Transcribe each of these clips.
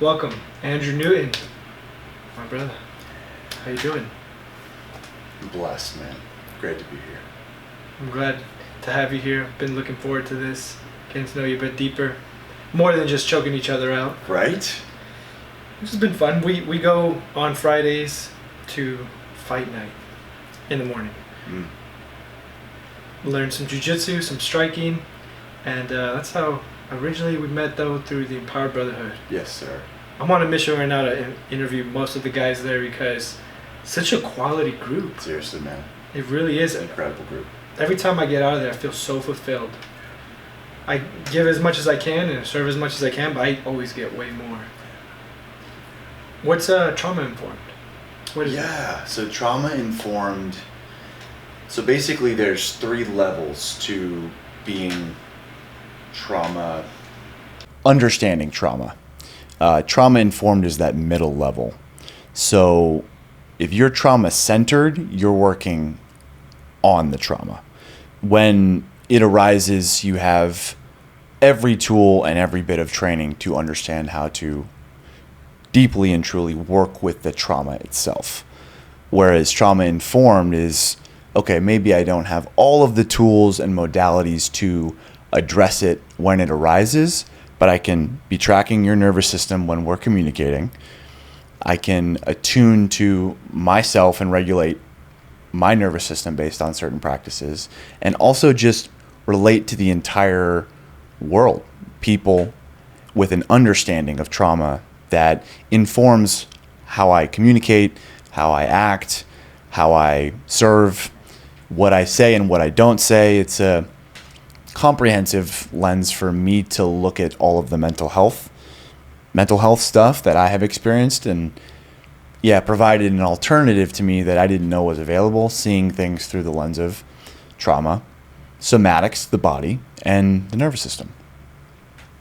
Welcome, Andrew Newton, my brother. How you doing? I'm blessed, man. Great to be here. I'm glad to have you here. Been looking forward to this, getting to know you a bit deeper, more than just choking each other out. Right? This has been fun. We go on Fridays to fight night in the morning. Learn some jiu-jitsu, some striking, and that's how originally we met, though, through the Empowered Brotherhood. Yes, sir. I'm on a mission right now to interview most of the guys there because it's such a quality group. Seriously, man. It really is. It's an incredible group. Every time I get out of there, I feel so fulfilled. I give as much as I can and serve as much as I can, but I always get way more. What's trauma informed? What is it? So trauma informed. So basically, there's 3 levels to being trauma. Understanding trauma. Trauma informed is that middle level. So if you're trauma centered, you're working on the trauma. When it arises, you have every tool and every bit of training to understand how to deeply and truly work with the trauma itself. Whereas trauma informed is, okay, maybe I don't have all of the tools and modalities to address it when it arises, but I can be tracking your nervous system when we're communicating. I can attune to myself and regulate my nervous system based on certain practices, and also just relate to the entire world, people, with an understanding of trauma that informs how I communicate, how I act, how I serve, what I say and what I don't say. It's a comprehensive lens for me to look at all of the mental health stuff that I have experienced, and provided an alternative to me that I didn't know was available, seeing things through the lens of trauma, somatics, the body, and the nervous system.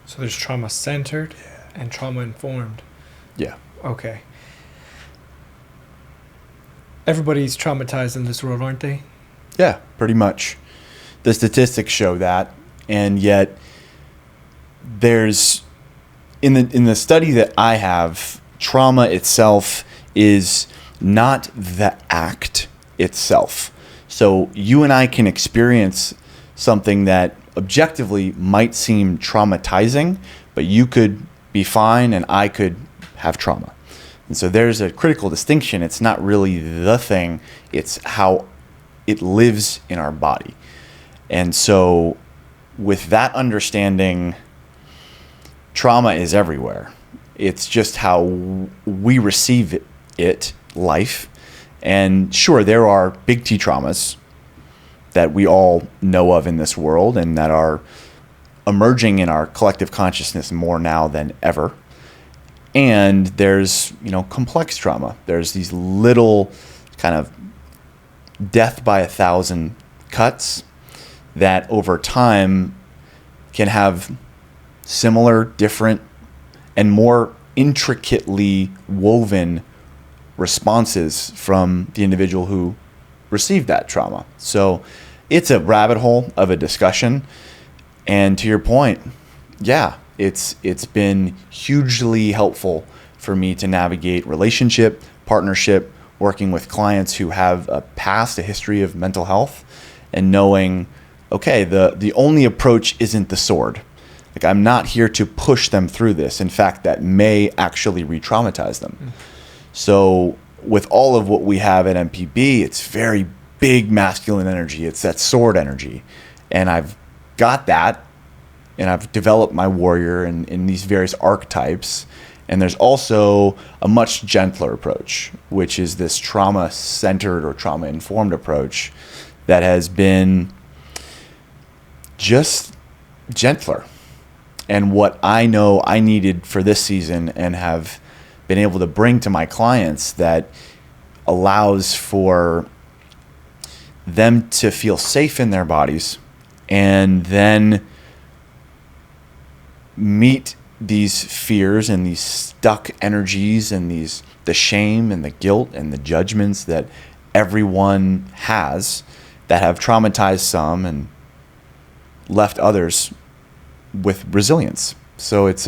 So there's trauma centered and trauma informed. Yeah. Okay. Everybody's traumatized in this world, aren't they? Yeah, pretty much. The statistics show that, and yet there's in the study that I have, trauma itself is not the act itself. So you and I can experience something that objectively might seem traumatizing, but you could be fine and I could have trauma. And so there's a critical distinction. It's not really the thing, it's how it lives in our body. And so with that understanding, trauma is everywhere. It's just how we receive it, life. And sure, there are big T traumas that we all know of in this world and that are emerging in our collective consciousness more now than ever. And there's, complex trauma. There's these little kind of death by 1,000 cuts that over time can have similar, different, and more intricately woven responses from the individual who received that trauma. So it's a rabbit hole of a discussion. And to your point, it's been hugely helpful for me to navigate relationship, partnership, working with clients who have a history of mental health, and knowing, okay, the only approach isn't the sword. Like, I'm not here to push them through this. In fact, that may actually re-traumatize them. So with all of what we have at MPB, it's very big masculine energy. It's that sword energy. And I've got that, and I've developed my warrior in these various archetypes. And there's also a much gentler approach, which is this trauma-centered or trauma-informed approach that has been just gentler. And what I know I needed for this season and have been able to bring to my clients that allows for them to feel safe in their bodies and then meet these fears and these stuck energies and the shame and the guilt and the judgments that everyone has that have traumatized some and left others with resilience. So it's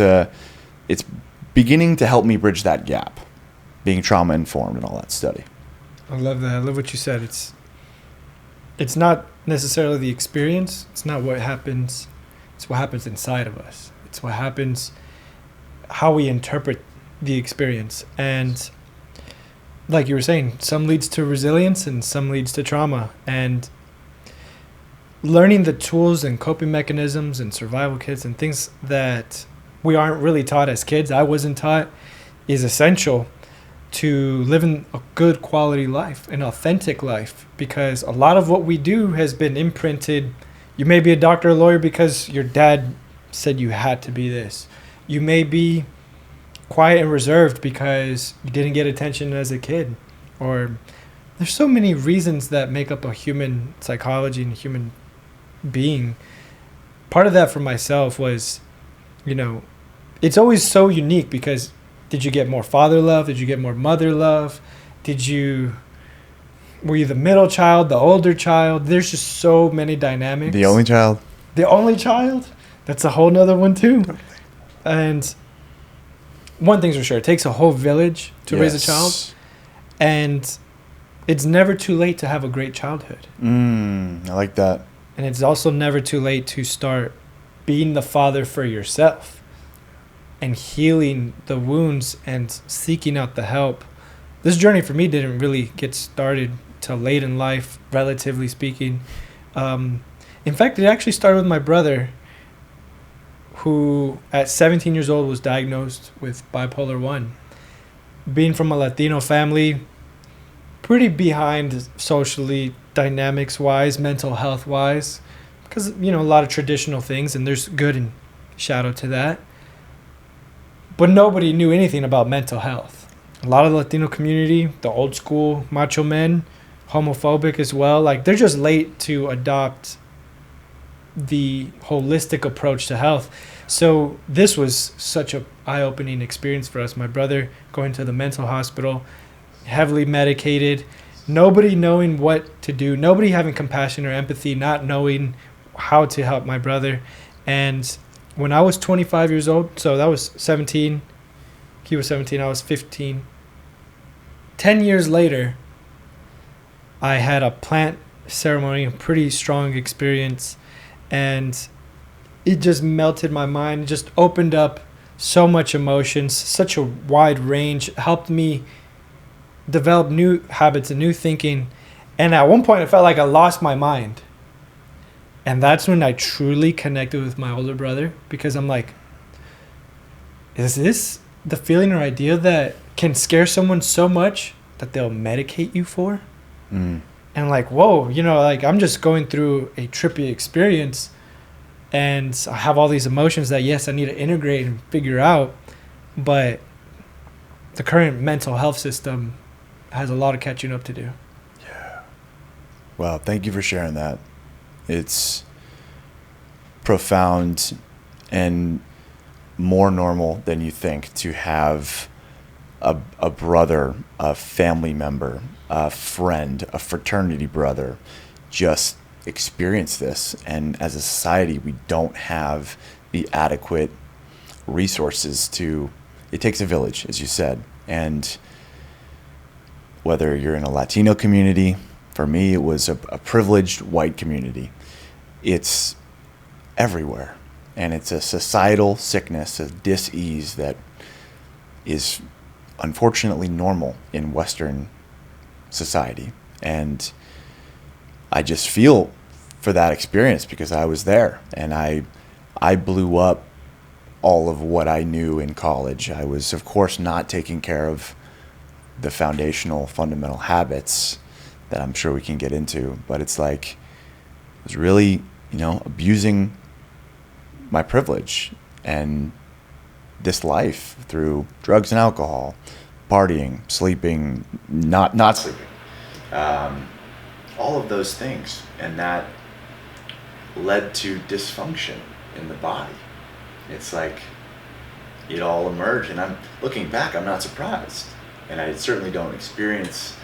beginning to help me bridge that gap, being trauma informed and all that study. I love that. I love what you said. It's not necessarily the experience. It's not what happens. It's what happens inside of us. It's what happens, how we interpret the experience. And like you were saying, some leads to resilience and some leads to trauma. And learning the tools and coping mechanisms and survival kits and things that we aren't really taught as kids, I wasn't taught, is essential to living a good quality life, an authentic life, because a lot of what we do has been imprinted. You may be a doctor or lawyer because your dad said you had to be this. You may be quiet and reserved because you didn't get attention as a kid. Or there's so many reasons that make up a human psychology and human being. Part of that for myself was, it's always so unique because did you get more father love? Did you get more mother love? Were you the middle child, the older child? There's just so many dynamics. The only child? The only child? That's a whole nother one too. And one thing's for sure, it takes a whole village to raise a child. And it's never too late to have a great childhood. I like that. And it's also never too late to start being the father for yourself and healing the wounds and seeking out the help. This journey for me didn't really get started till late in life, relatively speaking. In fact, it actually started with my brother, who at 17 years old was diagnosed with bipolar 1. Being from a Latino family, pretty behind socially, dynamics-wise, mental health-wise, because, a lot of traditional things, and there's good and shadow to that. But nobody knew anything about mental health. A lot of the Latino community, the old school macho men, homophobic as well. Like, they're just late to adopt the holistic approach to health. So this was such a eye-opening experience for us. My brother going to the mental hospital, heavily medicated, nobody knowing what to do, nobody having compassion or empathy, not knowing how to help my brother. And when I was 25 years old, so that was 17, he was 17, I was 15. 10 years later, I had a plant ceremony, a pretty strong experience, and it just melted my mind, just opened up so much emotions, such a wide range, helped me develop new habits and new thinking. And at one point, I felt like I lost my mind. And that's when I truly connected with my older brother, because I'm like, is this the feeling or idea that can scare someone so much that they'll medicate you for? And like, whoa, I'm just going through a trippy experience and I have all these emotions that, yes, I need to integrate and figure out. But the current mental health system has a lot of catching up to do. Yeah. Well, thank you for sharing that. It's profound and more normal than you think to have a brother, a family member, a friend, a fraternity brother just experience this. And as a society, we don't have the adequate resources to, it takes a village, as you said. And whether you're in a Latino community, for me, it was a privileged white community. It's everywhere. And it's a societal sickness, a dis-ease that is unfortunately normal in Western society. And I just feel for that experience because I was there and I blew up all of what I knew in college. I was, of course, not taking care of the foundational, fundamental habits that I'm sure we can get into, but it's like I was really, abusing my privilege and this life through drugs and alcohol, partying, sleeping, not sleeping, all of those things, and that led to dysfunction in the body. It's like it all emerged, and I'm looking back, I'm not surprised, and I certainly don't experience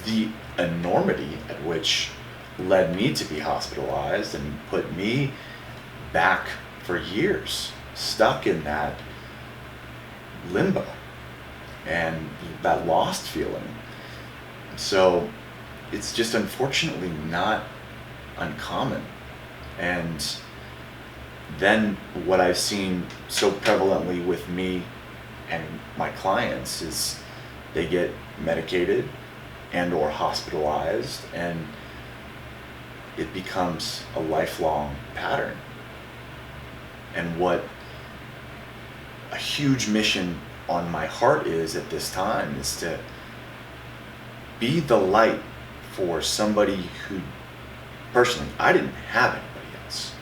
the enormity at which led me to be hospitalized and put me back for years, stuck in that limbo and that lost feeling. So it's just unfortunately not uncommon. And then what I've seen so prevalently with me and my clients is they get medicated and or hospitalized, and it becomes a lifelong pattern. And what a huge mission on my heart is at this time is to be the light for somebody who, personally, I didn't have anybody else.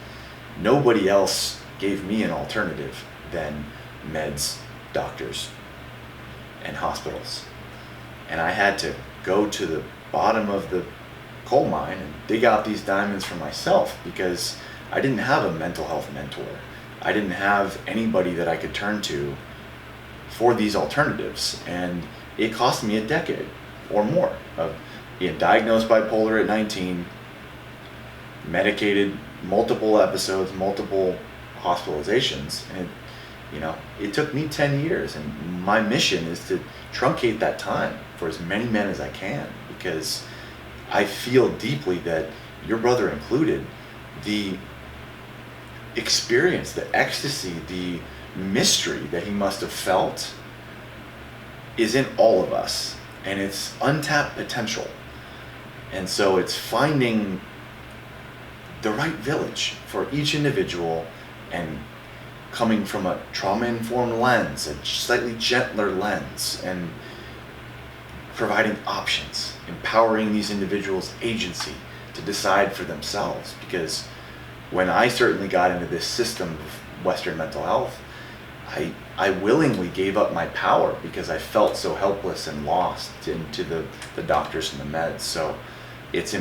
Nobody else gave me an alternative than meds, doctors, and hospitals. And I had to go to the bottom of the coal mine and dig out these diamonds for myself, because I didn't have a mental health mentor. I didn't have anybody that I could turn to for these alternatives. And it cost me a decade or more of being diagnosed bipolar at 19, medicated, multiple episodes, multiple hospitalizations. And it took me 10 years. And my mission is to truncate that time for as many men as I can, because I feel deeply that, your brother included, the experience, the ecstasy, the mystery that he must have felt is in all of us, and it's untapped potential. And so it's finding the right village for each individual, and coming from a trauma-informed lens, a slightly gentler lens, and providing options, empowering these individuals' agency to decide for themselves. Because when I certainly got into this system of Western mental health, I willingly gave up my power because I felt so helpless and lost into the doctors and the meds. So it's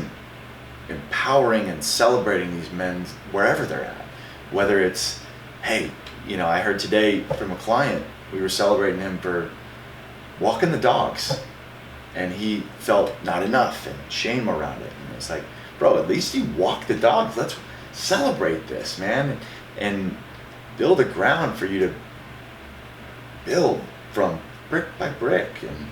empowering and celebrating these men wherever they're at. Whether it's, hey, I heard today from a client, we were celebrating him for walking the dogs, and he felt not enough and shame around it. And it's like, bro, at least you walk the dogs. Let's celebrate this, man, and build a ground for you to build from brick by brick. And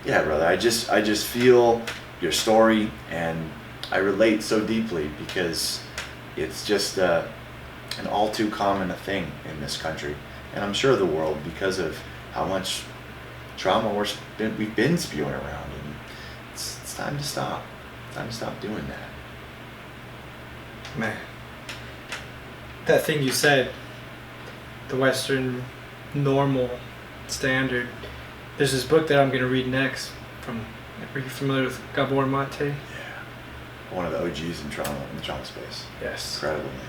yeah, brother, I just feel your story, and I relate so deeply, because it's just an all too common a thing in this country, and I'm sure the world, because of how much trauma we've been spewing around. And it's time to stop. Time to stop doing that. Man, that thing you said, the Western normal standard. There's this book that I'm going to read next from, are you familiar with Gabor Mate? Yeah. One of the OGs in the trauma space. Yes. Incredible, man.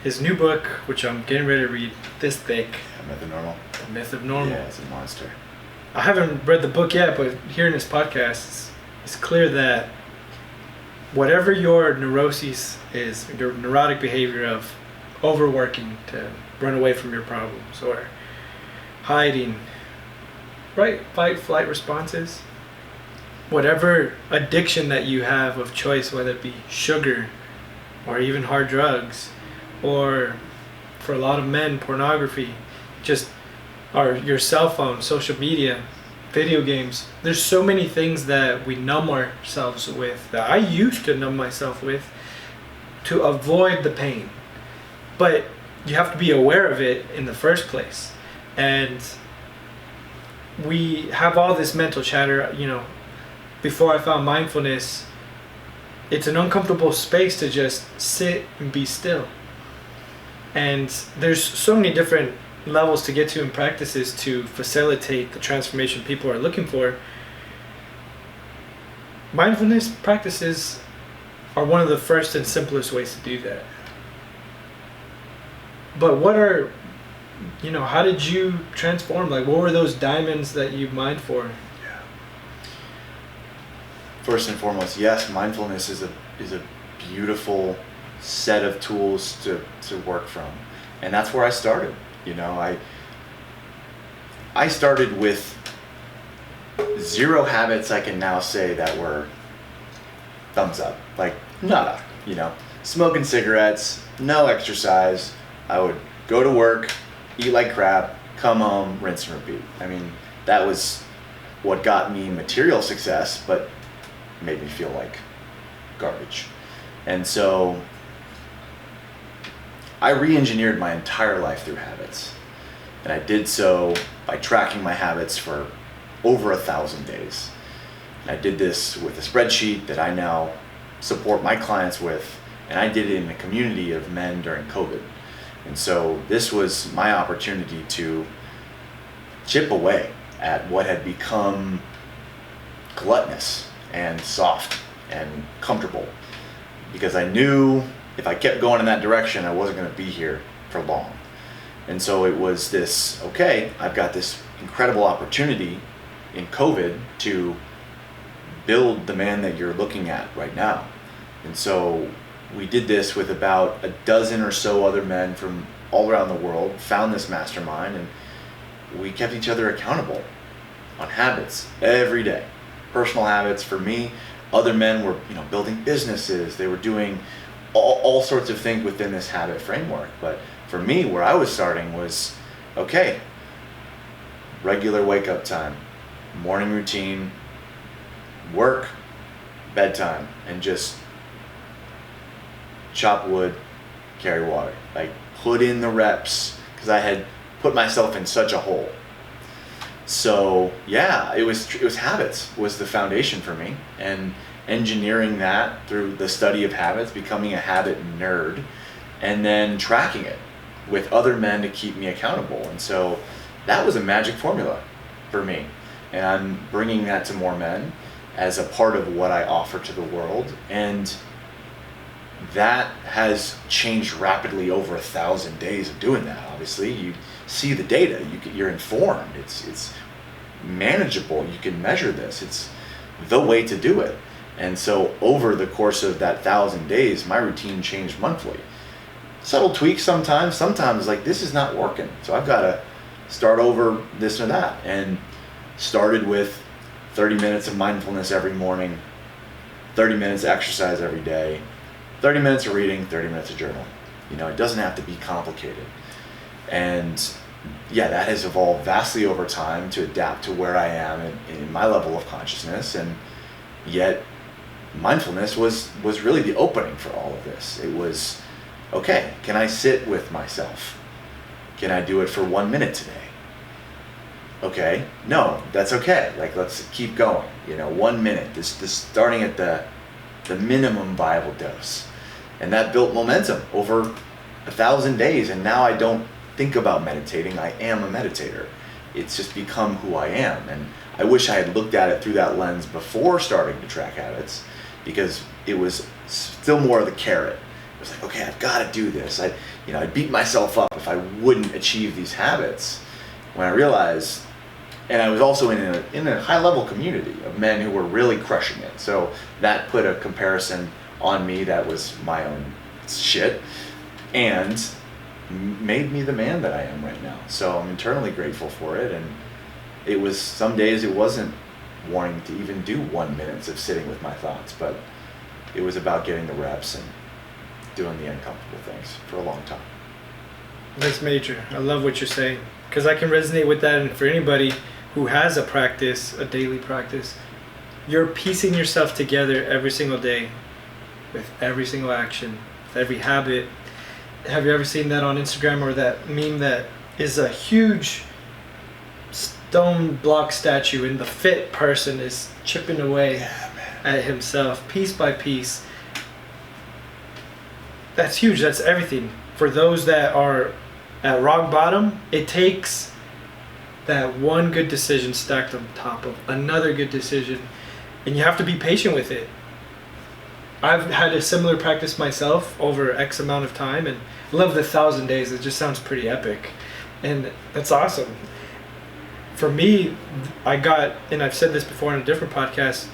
His new book, which I'm getting ready to read, this thick. Yeah, Myth of Normal. The Myth of Normal. Yeah, it's a monster. I haven't read the book yet, but hearing this podcast, it's clear that whatever your neuroses is, your neurotic behavior of overworking to run away from your problems, or hiding, right, fight, flight responses, whatever addiction that you have of choice, whether it be sugar or even hard drugs, or for a lot of men, pornography, just or your cell phone, social media, video games. There's so many things that we numb ourselves with, that I used to numb myself with to avoid the pain. But you have to be aware of it in the first place. And we have all this mental chatter, before I found mindfulness, it's an uncomfortable space to just sit and be still. And there's so many different levels to get to and practices to facilitate the transformation people are looking for. Mindfulness practices are one of the first and simplest ways to do that. But how did you transform? Like, what were those diamonds that you mined for? Yeah. First and foremost, yes, mindfulness is a beautiful set of tools to work from. And that's where I started. I started with 0 habits I can now say that were thumbs up. Like, nada, Smoking cigarettes, no exercise. I would go to work, eat like crap, come home, rinse and repeat. I mean, that was what got me material success, but made me feel like garbage. And so I re-engineered my entire life through habits. And I did so by tracking my habits for over 1,000 days. And I did this with a spreadsheet that I now support my clients with, and I did it in a community of men during COVID. And so this was my opportunity to chip away at what had become gluttonous and soft and comfortable, because I knew if I kept going in that direction, I wasn't going to be here for long. And so it was this, okay, I've got this incredible opportunity in COVID to build the man that you're looking at right now. And so we did this with about a dozen or so other men from all around the world, found this mastermind, and we kept each other accountable on habits every day. Personal habits for me. Other men were, building businesses. They were doing all sorts of things within this habit framework. But for me, where I was starting was, okay, regular wake up time, morning routine, work, bedtime, and just chop wood, carry water. Like, put in the reps, because I had put myself in such a hole. So yeah, it was habits was the foundation for me, and engineering that through the study of habits, becoming a habit nerd, and then tracking it with other men to keep me accountable. And so that was a magic formula for me, and I'm bringing that to more men as a part of what I offer to the world. And that has changed rapidly over 1,000 days of doing that. Obviously, you see the data, you're informed, it's manageable, you can measure this, it's the way to do it. And so over the course of that 1,000 days, my routine changed monthly. Subtle tweaks sometimes like, this is not working, so I've got to start over this or that. And started with 30 minutes of mindfulness every morning, 30 minutes exercise every day, 30 minutes of reading, 30 minutes of journaling. It doesn't have to be complicated. And yeah, that has evolved vastly over time to adapt to where I am in my level of consciousness. And yet mindfulness was really the opening for all of this. It was, okay, can I sit with myself? Can I do it for 1 minute today? Okay, no, that's okay. Like, let's keep going. 1 minute, this starting at the minimum viable dose. And that built momentum over 1,000 days. And now I don't think about meditating. I am a meditator. It's just become who I am. And I wish I had looked at it through that lens before starting to track habits, because it was still more of the carrot. It was like, okay, I've got to do this. I'd beat myself up if I wouldn't achieve these habits. When I realized, and I was also in a high level community of men who were really crushing it. So that put a comparison on me that was my own shit, and made me the man that I am right now. So I'm eternally grateful for it. And it was, some days it wasn't wanting to even do 1 minute of sitting with my thoughts, but it was about getting the reps and doing the uncomfortable things for a long time. That's major. I love what you're saying, because I can resonate with that. And for anybody who has a practice, a daily practice, you're piecing yourself together every single day with every single action, with every habit. Have you ever seen that on Instagram, or that meme that is a huge stone block statue and the fit person is chipping away at himself piece by piece? That's huge. That's everything. For those that are at rock bottom, it takes that one good decision stacked on top of another good decision, and you have to be patient with it. I've had a similar practice myself over X amount of time, and love the 1,000 days. It just sounds pretty epic, and that's awesome. For me, I got, and I've said this before in a different podcast,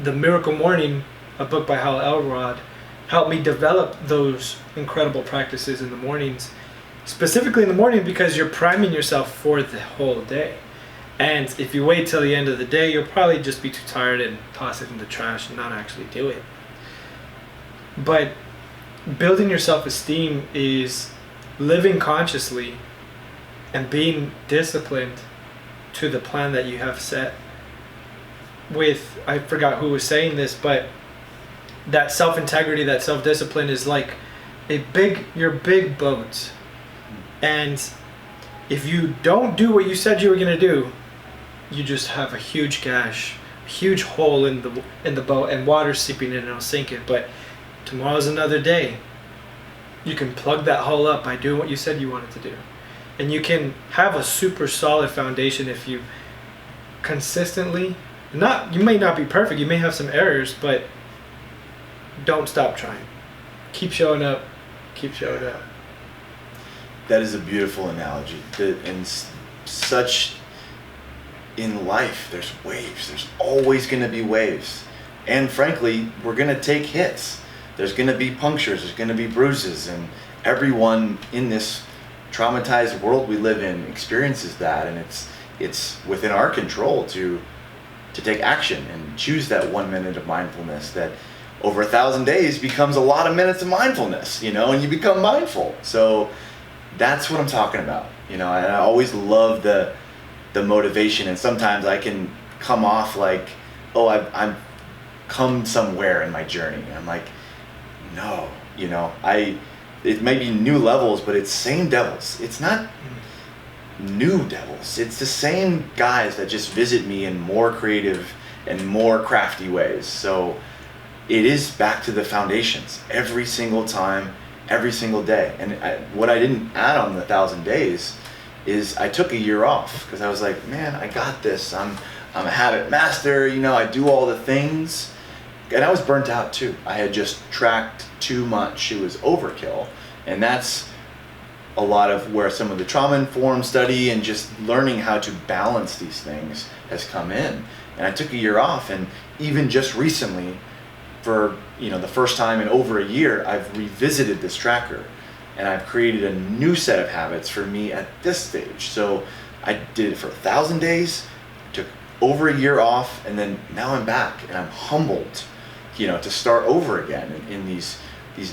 The Miracle Morning, a book by Hal Elrod, helped me develop those incredible practices in the mornings, specifically in the morning, because you're priming yourself for the whole day. And if you wait till the end of the day, you'll probably just be too tired and toss it in the trash and not actually do it. But building your self-esteem is living consciously and being disciplined to the plan that you have set. With, I forgot who was saying this, but that self-integrity, that self-discipline is like your big boat. And if you don't do what you said you were going to do, you just have a huge gash, a huge hole in the boat, and water seeping in and it'll sink it. But tomorrow's another day. You can plug that hole up by doing what you said you wanted to do. And you can have a super solid foundation if you consistently, you may not be perfect, you may have some errors, but don't stop trying. Keep showing up. Keep showing up. That is a beautiful analogy. In life, there's waves. There's always going to be waves. And frankly, we're going to take hits. There's going to be punctures. There's going to be bruises. And everyone in this traumatized world we live in experiences that. And it's within our control to take action and choose that 1 minute of mindfulness that over 1,000 days becomes a lot of minutes of mindfulness, and you become mindful. So that's what I'm talking about, and I always love the motivation, and sometimes I can come off like, oh, I've come somewhere in my journey. And I'm like, no, it may be new levels, but it's same devils. It's not new devils. It's the same guys that just visit me in more creative and more crafty ways. So it is back to the foundations every single time, every single day. And what I didn't add on the 1,000 days is I took a year off because I was like, man, I got this. I'm a habit master. I do all the things. And I was burnt out too. I had just tracked too much. It was overkill. And that's a lot of where some of the trauma-informed study and just learning how to balance these things has come in. And I took a year off, and even just recently, for the first time in over a year, I've revisited this tracker, and I've created a new set of habits for me at this stage. So I did it for 1,000 days, took over a year off, and then now I'm back, and I'm humbled, to start over again in these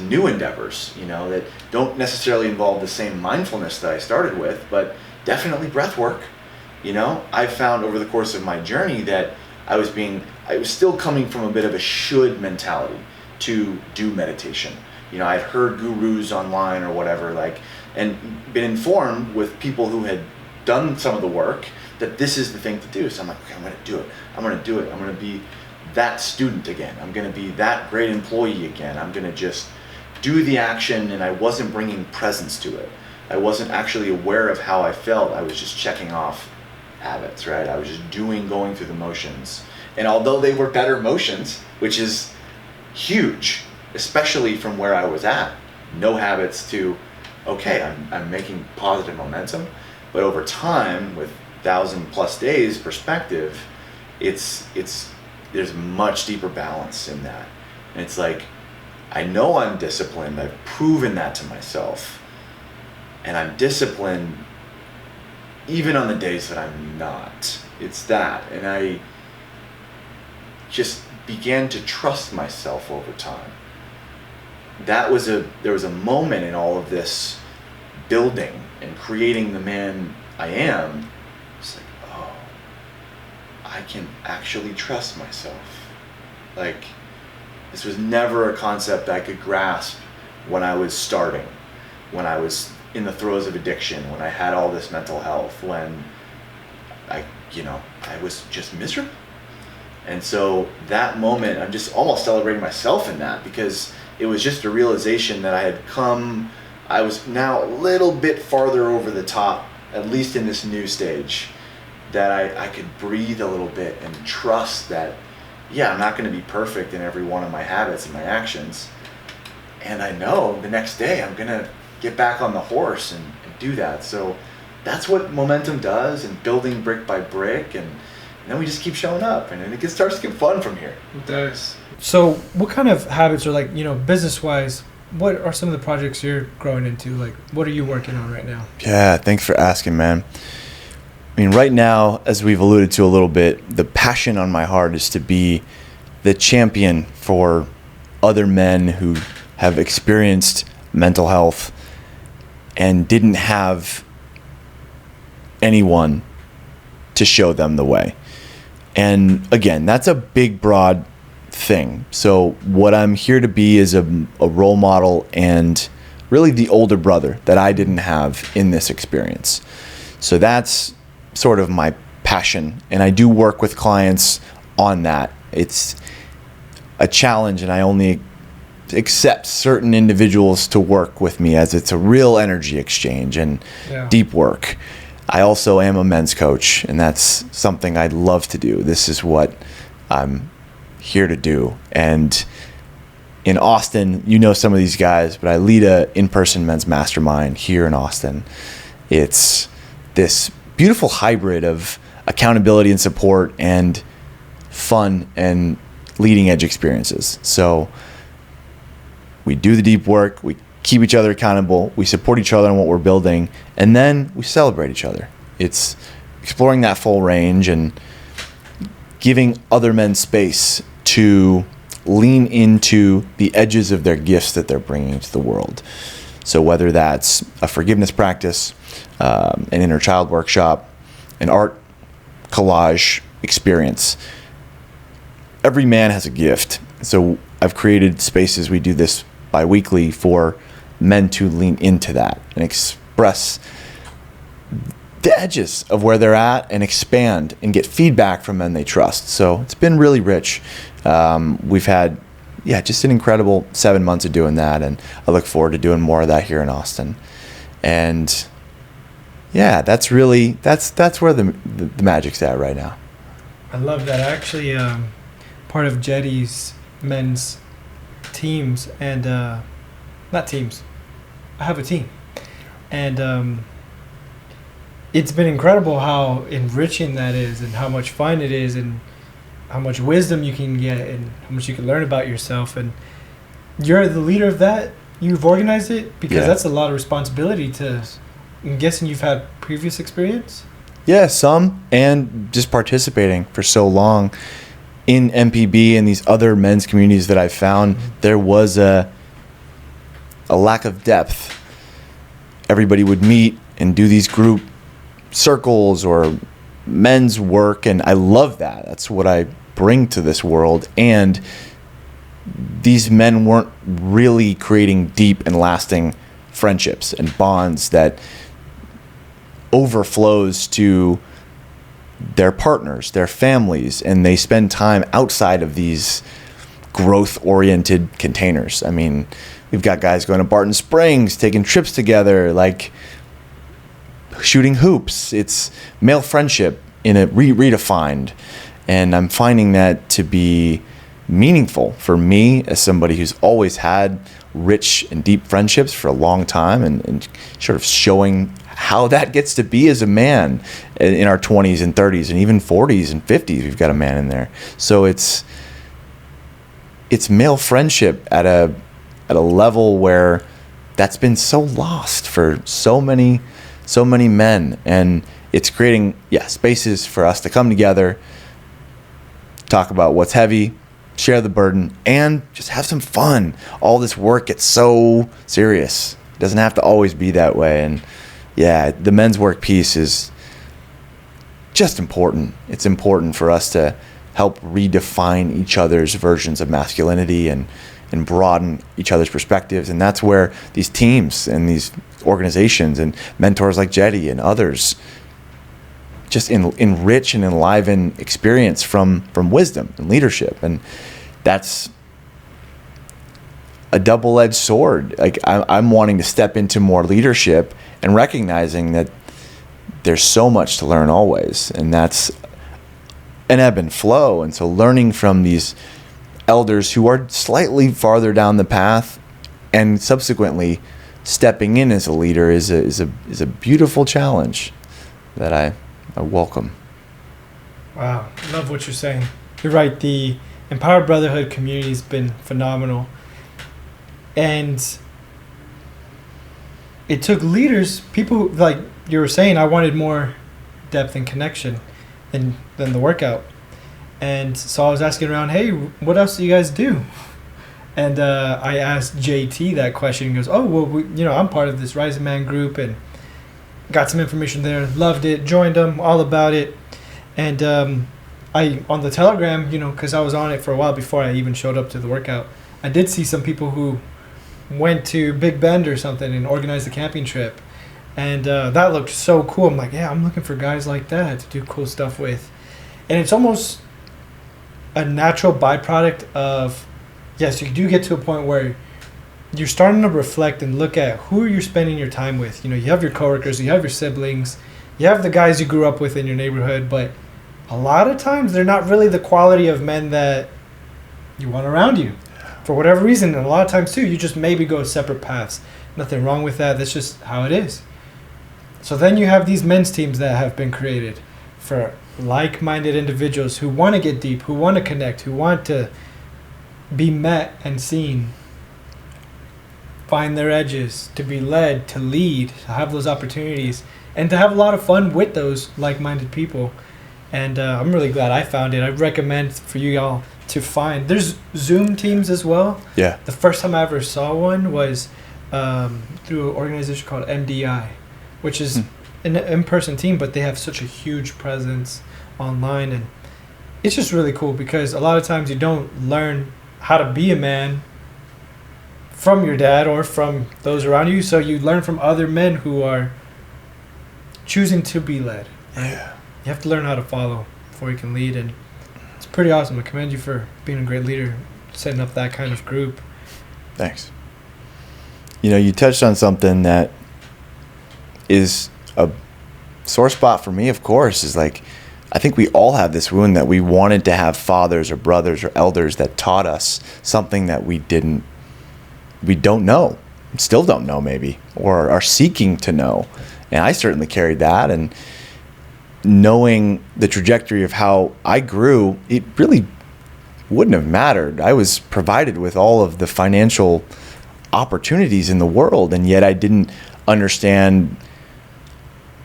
new endeavors, that don't necessarily involve the same mindfulness that I started with, but definitely breath work. I've found over the course of my journey that I was still coming from a bit of a should mentality to do meditation. I'd heard gurus online or whatever, and been informed with people who had done some of the work that this is the thing to do. So I'm like, okay, I'm going to do it. I'm going to be that student again. I'm going to be that great employee again. I'm going to just do the action, and I wasn't bringing presence to it. I wasn't actually aware of how I felt. I was just checking off habits, right? I was just going through the motions. And although they were better motions, which is huge, especially from where I was at, no habits to, okay, I'm making positive momentum. But over time, with 1,000+ days perspective, there's much deeper balance in that. And it's like, I know I'm disciplined. I've proven that to myself. And I'm disciplined even on the days that I'm not. It's that. And I just began to trust myself over time. There was a moment in all of this building and creating the man I am. It's like, oh, I can actually trust myself. Like, this was never a concept I could grasp when I was starting, when I was in the throes of addiction, when I had all this mental health, when I was just miserable. And so that moment, I'm just almost celebrating myself in that, because it was just a realization that I was now a little bit farther over the top, at least in this new stage, that I could breathe a little bit and trust that, yeah, I'm not going to be perfect in every one of my habits and my actions. And I know the next day I'm going to get back on the horse and do that. So that's what momentum does, and building brick by brick, and then we just keep showing up, and it starts to get fun from here. It does. So what kind of habits are, business-wise, what are some of the projects you're growing into? What are you working on right now? Yeah, thanks for asking, man. Right now, as we've alluded to a little bit, the passion on my heart is to be the champion for other men who have experienced mental health and didn't have anyone to show them the way. And again, that's a big, broad thing. So what I'm here to be is a role model and really the older brother that I didn't have in this experience. So that's sort of my passion. And I do work with clients on that. It's a challenge, and I only accept certain individuals to work with me, as it's a real energy exchange and deep work. I also am a men's coach, and that's something I'd love to do. This is what I'm here to do. And in Austin, you know some of these guys, but I lead a in-person men's mastermind here in Austin. It's this beautiful hybrid of accountability and support and fun and leading edge experiences. So we do the deep work, we keep each other accountable, we support each other on what we're building, and then we celebrate each other. It's exploring that full range and giving other men space to lean into the edges of their gifts that they're bringing to the world. So whether that's a forgiveness practice, an inner child workshop, an art collage experience, every man has a gift. So I've created spaces, we do this bi-weekly, for men to lean into that and express the edges of where they're at and expand and get feedback from men they trust. So it's been really rich. We've had, just an incredible 7 months of doing that, and I look forward to doing more of that here in Austin. And that's really, that's where the magic's at right now. I love that. Actually, part of Jetty's men's teams, and not teams, I have a team, and it's been incredible how enriching that is, and how much fun it is, and how much wisdom you can get, and how much you can learn about yourself. And you're the leader of that. You've organized it, because that's a lot of responsibility to. I'm guessing you've had previous experience? Yeah, some, and just participating for so long in MPB and these other men's communities that I found, there was a lack of depth. Everybody would meet and do these group circles or men's work, and I love that. That's what I bring to this world. And these men weren't really creating deep and lasting friendships and bonds that overflows to their partners, their families, and they spend time outside of these growth-oriented containers. I mean, we've got guys going to Barton Springs, taking trips together, like shooting hoops. It's male friendship in a redefined, and I'm finding that to be meaningful for me as somebody who's always had rich and deep friendships for a long time, and sort of showing how that gets to be as a man in our 20s and 30s and even 40s and 50s. We've got a man in there. So it's male friendship at a level where that's been so lost for so many men, and it's creating spaces for us to come together, talk about what's heavy, share the burden, and just have some fun. All this work gets so serious. It doesn't have to always be that way. And the men's work piece is just important. It's important for us to help redefine each other's versions of masculinity and broaden each other's perspectives. And that's where these teams and these organizations and mentors like Jetty and others just enrich and enliven experience from wisdom and leadership. And that's a double-edged sword. Like I'm wanting to step into more leadership and recognizing that there's so much to learn always, and that's an ebb and flow. And so learning from these elders who are slightly farther down the path and subsequently stepping in as a leader is a beautiful challenge that I welcome. Wow, I love what you're saying. You're right, the Empowered Brotherhood community has been phenomenal. And it took leaders, people who, like you were saying, I wanted more depth and connection than the workout. And so I was asking around, hey, what else do you guys do? And I asked JT that question. He goes, oh, well, I'm part of this Rising Man group. And got some information there, loved it, joined them, all about it. And I, on the Telegram, because I was on it for a while before I even showed up to the workout, I did see some people who went to Big Bend or something and organized a camping trip. And that looked so cool. I'm like, yeah, I'm looking for guys like that to do cool stuff with. And it's almost a natural byproduct of, yes, you do get to a point where you're starting to reflect and look at who you're spending your time with. You have your coworkers, you have your siblings, you have the guys you grew up with in your neighborhood, but a lot of times they're not really the quality of men that you want around you for whatever reason. And a lot of times too, you just maybe go separate paths. Nothing wrong with that. That's just how it is. So then you have these men's teams that have been created for like-minded individuals who want to get deep, who want to connect, who want to be met and seen, find their edges, to be led, to lead, to have those opportunities, and to have a lot of fun with those like-minded people. And I'm really glad I found it. I recommend for you all to find. There's Zoom teams as well. Yeah. The first time I ever saw one was through an organization called MDI, which is an in-person team, but they have such a huge presence online. And it's just really cool because a lot of times you don't learn how to be a man from your dad or from those around you. So you learn from other men who are choosing to be led. Right? Yeah. You have to learn how to follow before you can lead, and it's pretty awesome. I commend you for being a great leader, setting up that kind of group. Thanks. You touched on something that is a sore spot for me, of course, is like, I think we all have this wound that we wanted to have fathers or brothers or elders that taught us something that we don't know, still don't know maybe, or are seeking to know. And I certainly carried that, and knowing the trajectory of how I grew, it really wouldn't have mattered. I was provided with all of the financial opportunities in the world, and yet I didn't understand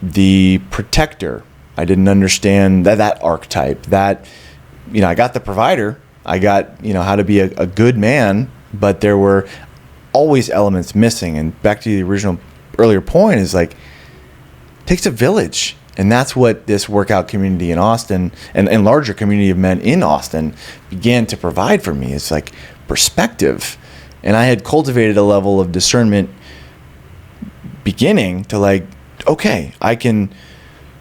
the protector. I didn't understand that archetype. That, I got the provider. I got, how to be a good man, but there were always elements missing. And back to the earlier point is like, it takes a village. And that's what this workout community in Austin and larger community of men in Austin began to provide for me. It's like perspective. And I had cultivated a level of discernment beginning to like, okay, I can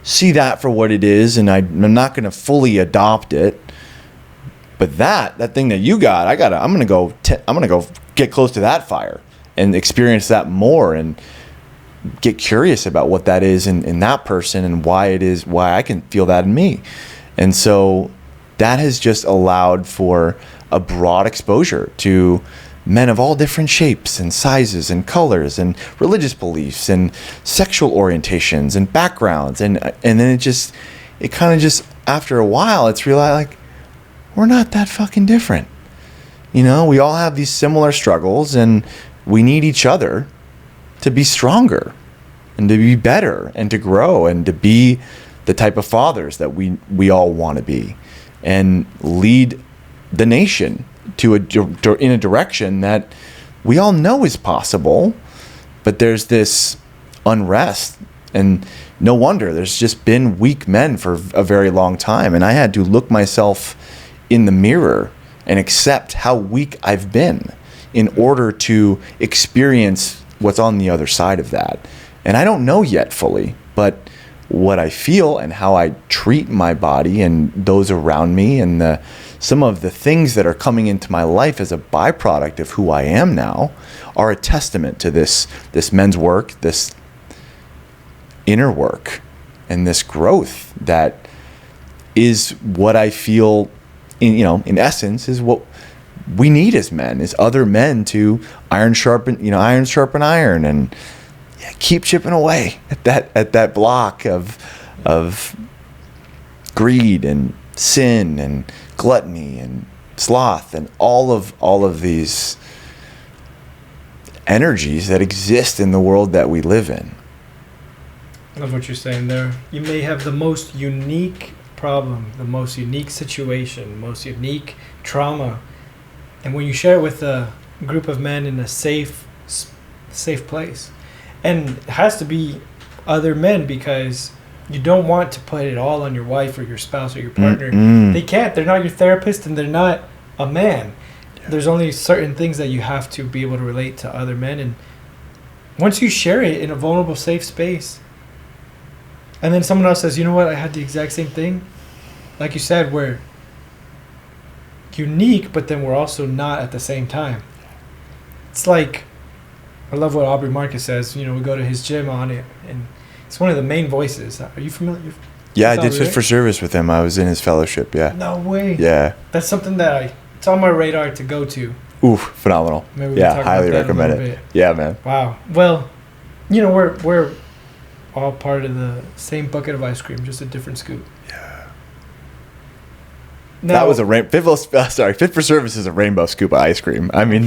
see that for what it is, and I'm not going to fully adopt it. But that thing that you got, I'm going to go get close to that fire and experience that more and get curious about what that is in that person and why I can feel that in me. And so that has just allowed for a broad exposure to men of all different shapes and sizes and colors and religious beliefs and sexual orientations and backgrounds. And then it kind of just, after a while, it's realized like, we're not that fucking different. We all have these similar struggles, and we need each other to be stronger and to be better and to grow and to be the type of fathers that we all want to be and lead the nation in a direction that we all know is possible. But there's this unrest, and no wonder there's just been weak men for a very long time. And I had to look myself in the mirror and accept how weak I've been in order to experience what's on the other side of that. And I don't know yet fully, but what I feel and how I treat my body and those around me and some of the things that are coming into my life as a byproduct of who I am now are a testament to this men's work, this inner work, and this growth that is what I feel in essence is what we need as men, is other men to iron sharpen iron, and keep chipping away at that block of greed and sin and gluttony and sloth and all of these energies that exist in the world that we live in. I love what you're saying there. You may have the most unique problem, the most unique situation, most unique trauma, and when you share it with a group of men in a safe place, and it has to be other men because you don't want to put it all on your wife or your spouse or your partner. They can't. They're not your therapist and they're not a man. Yeah. There's only certain things that you have to be able to relate to other men. And once you share it in a vulnerable, safe space, and then someone else says, you know what, I had the exact same thing. Like you said, we're unique, but then we're also not at the same time. It's like, I love what Aubrey Marcus says. You know, we go to his gym on it, and it's one of the main voices. Are you familiar? Yeah, I did Fit for Service with him. I was in his fellowship, yeah. No way. Yeah. That's something that it's on my radar to go to. Oof, phenomenal. Maybe we talk highly about that recommend a little it. bit. Yeah, man. Wow. Well, you know, we're all part of the same bucket of ice cream, just a different scoop. Yeah. Now, that was a Fit for Service is a rainbow scoop of ice cream. I mean,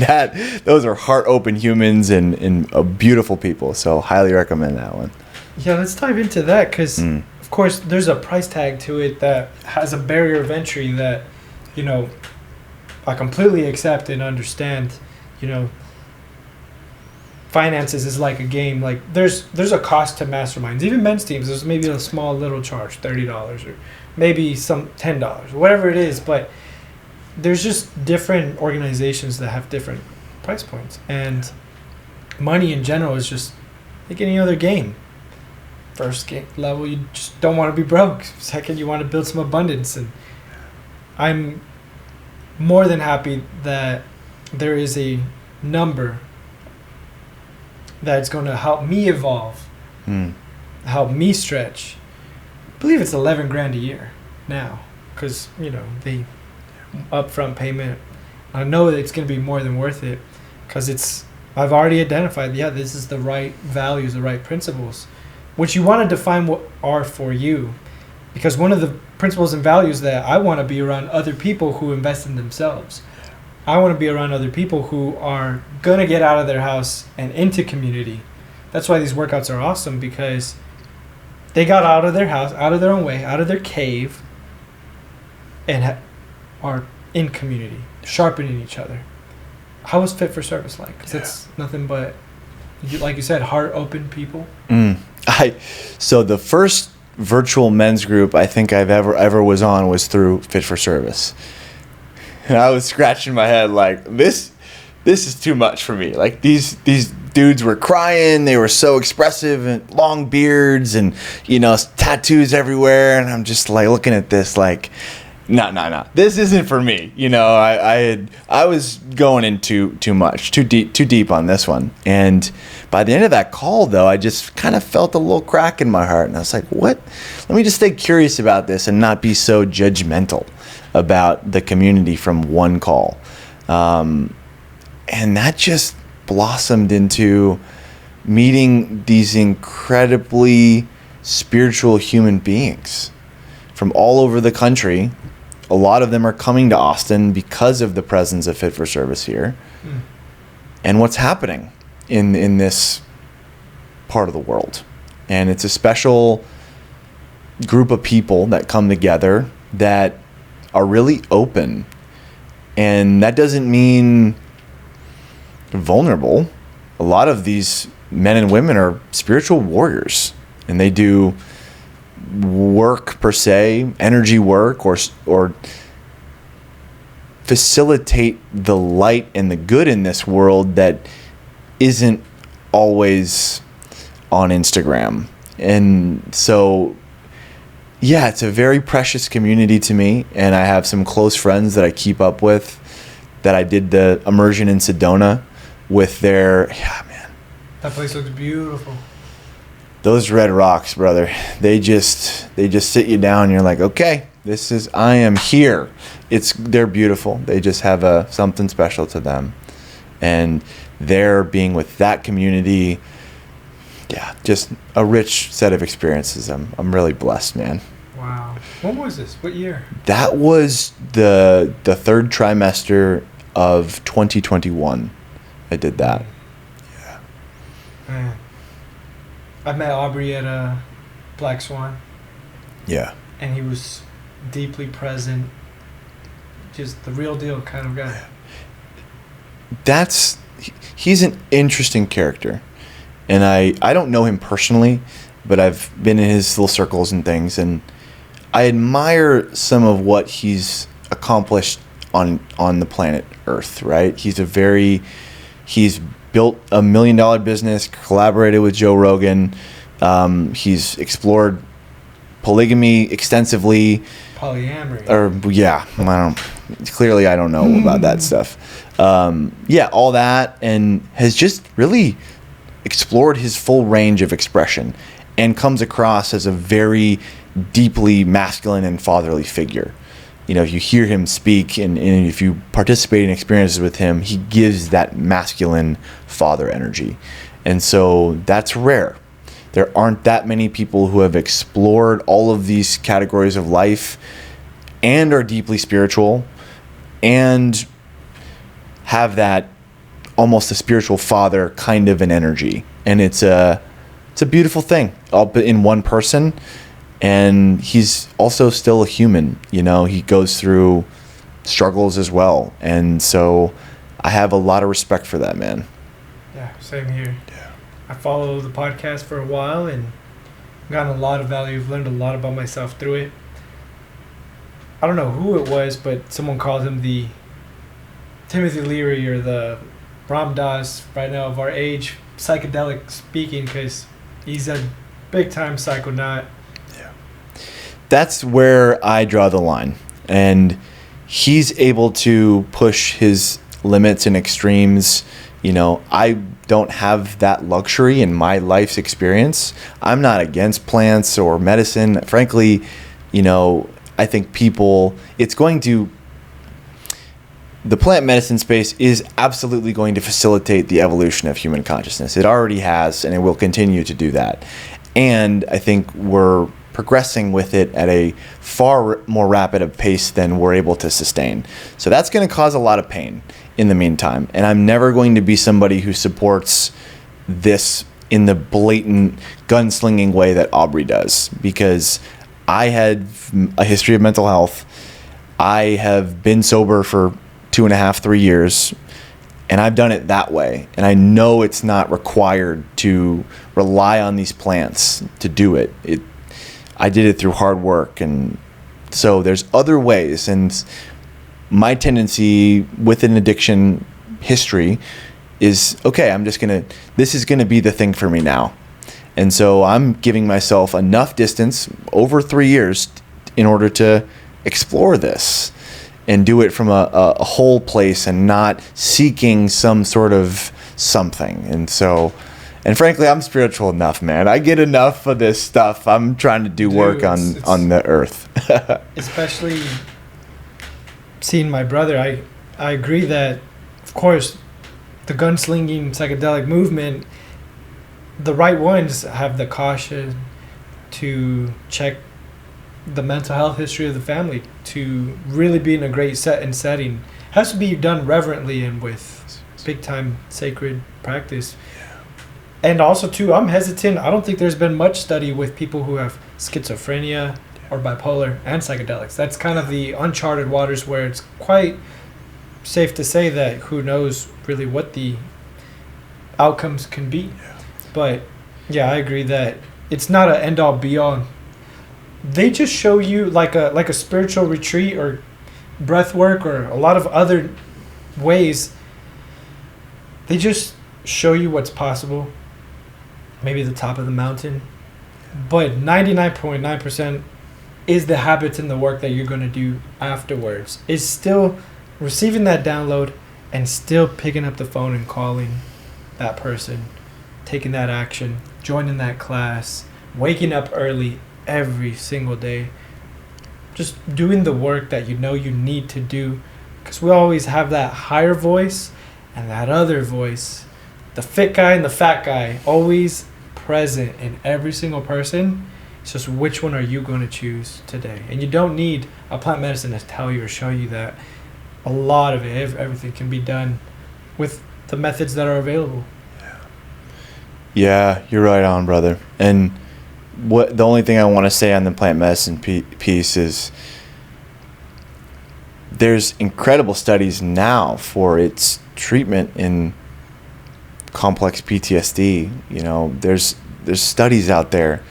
those are heart open humans and beautiful people. So highly recommend that one. Yeah, let's dive into that because, of course, there's a price tag to it that has a barrier of entry that, you know, I completely accept and understand. You know, finances is like a game. Like there's a cost to masterminds. Even men's teams, there's maybe a small little charge, $30 or maybe some $10, whatever it is. But there's just different organizations that have different price points, and money in general is just like any other game. First game level, you just don't want to be broke. Second, you want to build some abundance, and I'm more than happy that there is a number that's going to help me evolve, help me stretch. I believe it's $11,000 a year now, because you know the upfront payment. I know that it's going to be more than worth it, because I've already identified. Yeah, this is the right values, the right principles, which you want to define what are for you, because one of the principles and values that I want to be around other people who invest in themselves. I want to be around other people who are going to get out of their house and into community. That's why these workouts are awesome, because they got out of their house, out of their own way, out of their cave, and are in community, sharpening each other. How was Fit for Service like? Because it's nothing but, like you said, heart-open people. So the first virtual men's group I think I've ever was on was through Fit for Service. And I was scratching my head like, this is too much for me. Like these dudes were crying, they were so expressive, and long beards and, you know, tattoos everywhere, and I'm just like looking at this like, no, this isn't for me. You know, I was going in too deep on this one. And by the end of that call, though, I just kind of felt a little crack in my heart, and I was like, what? Let me just stay curious about this and not be so judgmental about the community from one call. And that just blossomed into meeting these incredibly spiritual human beings from all over the country. A lot of them are coming to Austin because of the presence of Fit for Service here. And what's happening in this part of the world. And it's a special group of people that come together that are really open. And that doesn't mean vulnerable. A lot of these men and women are spiritual warriors, and they do work per se, energy work, or facilitate the light and the good in this world that isn't always on Instagram. And so, yeah, it's a very precious community to me, and I have some close friends that I keep up with, that I did the immersion in Sedona with their, man. That place looks beautiful. Those red rocks, brother, they just sit you down and you're like, okay, I am here. They're beautiful. They just have something special to them. And they're being with that community, yeah, just a rich set of experiences. I'm really blessed, man. Wow. When was this? What year? That was the third trimester of 2021. I did that. Yeah. Man. I met Aubrey at Black Swan. Yeah. And he was deeply present. Just the real deal kind of guy. He's an interesting character. And I don't know him personally, but I've been in his little circles and things, and I admire some of what he's accomplished on the planet Earth, right? He's built a $1 million business, collaborated with Joe Rogan. He's explored polygamy extensively. Polyamory. Clearly I don't know about that stuff. All that, and has just really explored his full range of expression and comes across as a very deeply masculine and fatherly figure. You know, if you hear him speak and if you participate in experiences with him, he gives that masculine father energy. And so that's rare. There aren't that many people who have explored all of these categories of life and are deeply spiritual and have that almost a spiritual father kind of an energy. And it's a beautiful thing, all in one person. And he's also still a human, you know, he goes through struggles as well. And so I have a lot of respect for that man. Yeah, same here. Yeah. I follow the podcast for a while and gotten a lot of value. I've learned a lot about myself through it. I don't know who it was, but someone called him the Timothy Leary or the Ram Dass right now of our age, psychedelic speaking, because he's a big-time psychonaut. That's where I draw the line. And he's able to push his limits and extremes. You know, I don't have that luxury in my life's experience. I'm not against plants or medicine. Frankly, you know, I think the plant medicine space is absolutely going to facilitate the evolution of human consciousness. It already has, and it will continue to do that. And I think we're progressing with it at a far more rapid a pace than we're able to sustain. So that's going to cause a lot of pain in the meantime. And I'm never going to be somebody who supports this in the blatant gunslinging way that Aubrey does, because I had a history of mental health. I have been sober for 2.5, 3 years, and I've done it that way. And I know it's not required to rely on these plants to do it. I did it through hard work, and so there's other ways. And my tendency with an addiction history is, okay, this is gonna be the thing for me now. And so I'm giving myself enough distance over 3 years in order to explore this and do it from a whole place and not seeking some sort of something. And frankly, I'm spiritual enough, man. I get enough of this stuff. I'm trying to do work on the earth. Especially seeing my brother, I agree that, of course, the gunslinging psychedelic movement, the right ones have the caution to check the mental health history of the family, to really be in a great setting. It has to be done reverently and with big-time sacred practice. And also, too, I'm hesitant. I don't think there's been much study with people who have schizophrenia or bipolar and psychedelics. That's kind of the uncharted waters where it's quite safe to say that who knows really what the outcomes can be. Yeah. But, yeah, I agree that it's not an end-all, be-all. They just show you like a spiritual retreat or breath work or a lot of other ways. They just show you what's possible. Maybe the top of the mountain, but 99.9% is the habits and the work that you're going to do afterwards. Is still receiving that download and still picking up the phone and calling that person, taking that action, joining that class, waking up early every single day, just doing the work that you know you need to do, because we always have that higher voice and that other voice, the fit guy and the fat guy, always present in every single person. It's just which one are you going to choose today? And you don't need a plant medicine to tell you or show you that. A lot of it, everything can be done with the methods that are available. Yeah, you're right on, brother. And the only thing I want to say on the plant medicine piece is there's incredible studies now for its treatment in complex PTSD. You know, there's there's studies out there,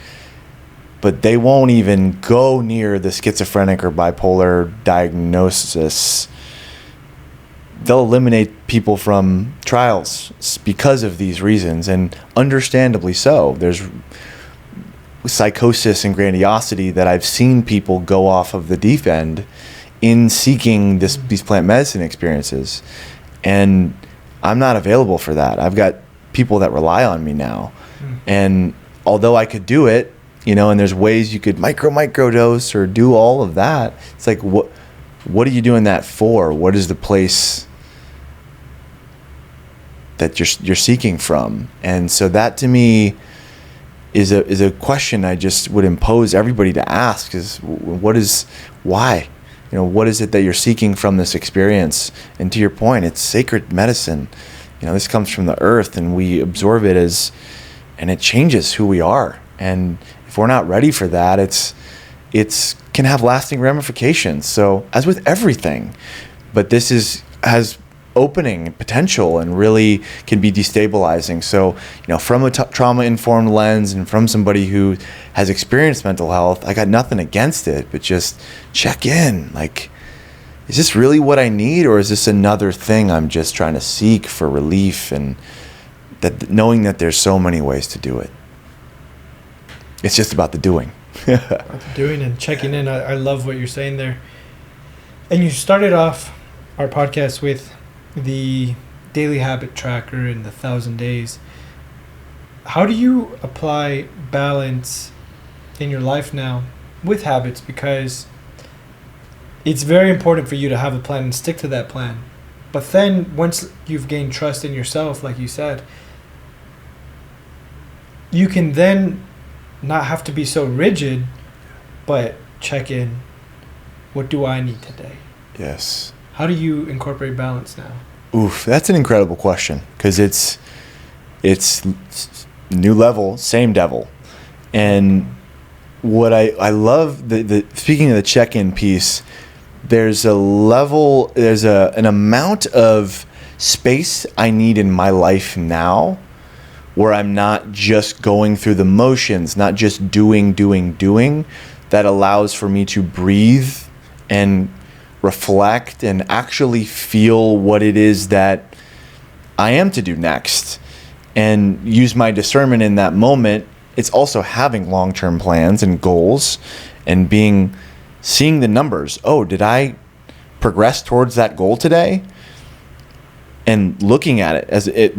but they won't even go near the schizophrenic or bipolar diagnosis. They'll eliminate people from trials because of these reasons, and understandably so. There's psychosis and grandiosity that I've seen people go off of the deep end in seeking these plant medicine experiences, and I'm not available for that. I've got people that rely on me now, and although I could do it, and there's ways you could micro dose or do all of that. It's like, what are you doing that for? What is the place that you're seeking from? And so that to me is a question I just would impose everybody to ask: is why? What is it that you're seeking from this experience? And to your point, it's sacred medicine. This comes from the earth, and we absorb it and it changes who we are. And if we're not ready for that, it's can have lasting ramifications. So as with everything, but this has opening potential and really can be destabilizing. So, from a trauma-informed lens and from somebody who has experienced mental health, I got nothing against it, but just check in. Like, is this really what I need, or is this another thing I'm just trying to seek for relief? And that knowing that there's so many ways to do it. It's just about the doing. About the doing and checking in. I love what you're saying there. And you started off our podcast with the daily habit tracker and the 1,000 days. How do you apply balance in your life now with habits? Because it's very important for you to have a plan and stick to that plan. But then once you've gained trust in yourself, like you said, you can then not have to be so rigid, but check in. What do I need today? Yes. How do you incorporate balance now? Oof, that's an incredible question, because it's new level, same devil. And what I love, the speaking of the check-in piece, there's an amount of space I need in my life now where I'm not just going through the motions, not just doing, that allows for me to breathe and reflect and actually feel what it is that I am to do next and use my discernment in that moment. It's also having long-term plans and goals and seeing the numbers. Oh, did I progress towards that goal today? And looking at it as it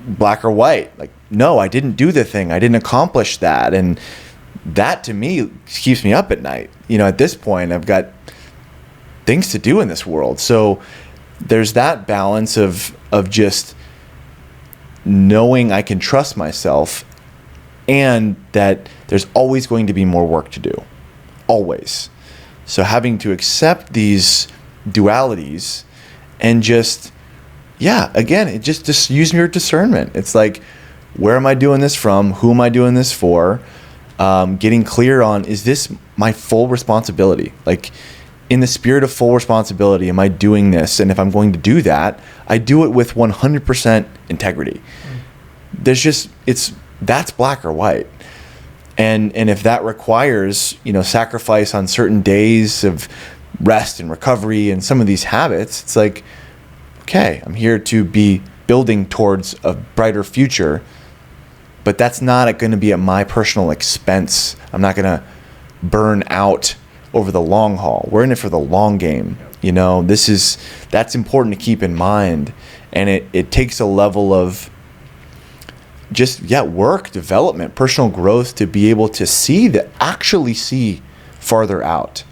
black or white, like, no, I didn't do the thing. I didn't accomplish that. And that to me keeps me up at night. At this point, I've got things to do in this world. So there's that balance of just knowing I can trust myself and that there's always going to be more work to do. Always. So having to accept these dualities and just use your discernment. It's like, where am I doing this from? Who am I doing this for? Getting clear on, is this my full responsibility? Like, in the spirit of full responsibility, am I doing this? And if I'm going to do that, I do it with 100% integrity. That's black or white. And if that requires, sacrifice on certain days of rest and recovery and some of these habits, it's like, okay, I'm here to be building towards a brighter future, but that's not going to be at my personal expense. I'm not going to burn out over the long haul. We're in it for the long game. That's important to keep in mind. And it takes a level of work, development, personal growth to be able to actually see farther out.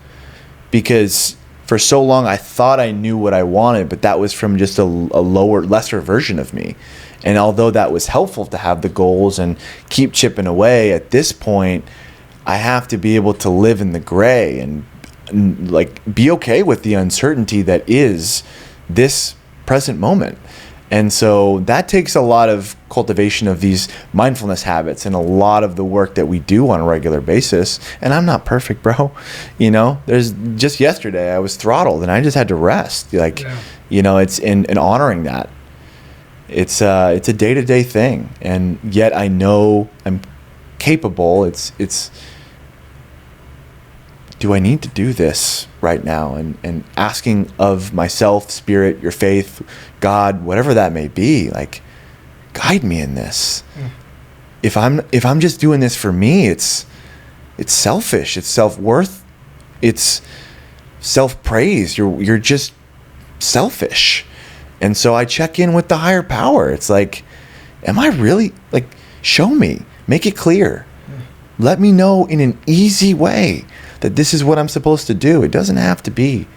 Because for so long I thought I knew what I wanted, but that was from just a lesser version of me. And although that was helpful to have the goals and keep chipping away, at this point I have to be able to live in the gray and like be okay with the uncertainty that is this present moment. And so that takes a lot of cultivation of these mindfulness habits and a lot of the work that we do on a regular basis. And I'm not perfect, bro. There's just yesterday I was throttled and I just had to rest. It's in honoring that. It's a day-to-day thing. And yet I know I'm capable. It's do I need to do this right now? And asking of myself, spirit, your faith, God, whatever that may be, like, guide me in this. If I'm just doing this for me, it's selfish. It's self-worth. It's self-praise. You're just selfish. And so I check in with the higher power. It's like, am I really, like, show me, make it clear. Let me know in an easy way that this is what I'm supposed to do. It doesn't have to be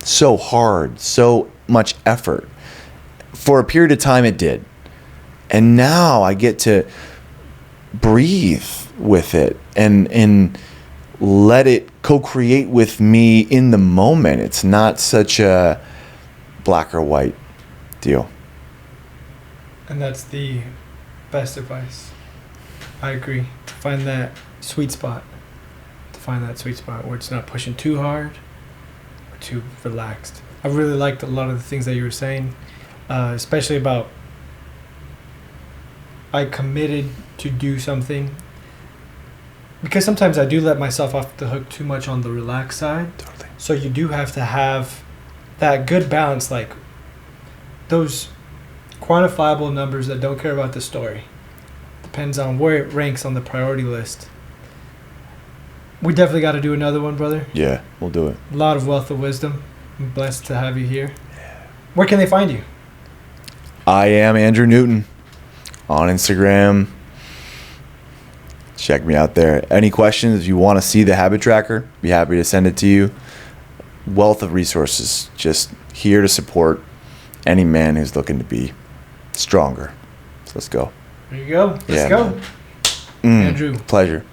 so hard, so much effort. For a period of time it did. And now I get to breathe with it and let it co-create with me in the moment. It's not such a black or white deal. And that's the best advice. I agree. To find that sweet spot. Where it's not pushing too hard or too relaxed. I really liked a lot of the things that you were saying, especially about I committed to do something. Because sometimes I do let myself off the hook too much on the relaxed side. Totally. So you do have to have that good balance, like those quantifiable numbers that don't care about the story. Depends on where it ranks on the priority list. We definitely got to do another one, brother. Yeah, we'll do it. A lot of wealth of wisdom. I'm blessed to have you here. Where can they find you? I am Andrew Newton on Instagram. Check me out there. Any questions? If you want to see the habit tracker, be happy to send it to you. Wealth of resources. Just here to support any man who's looking to be stronger. So let's go. There you go. Let's Yeah, go. man. Andrew. Pleasure.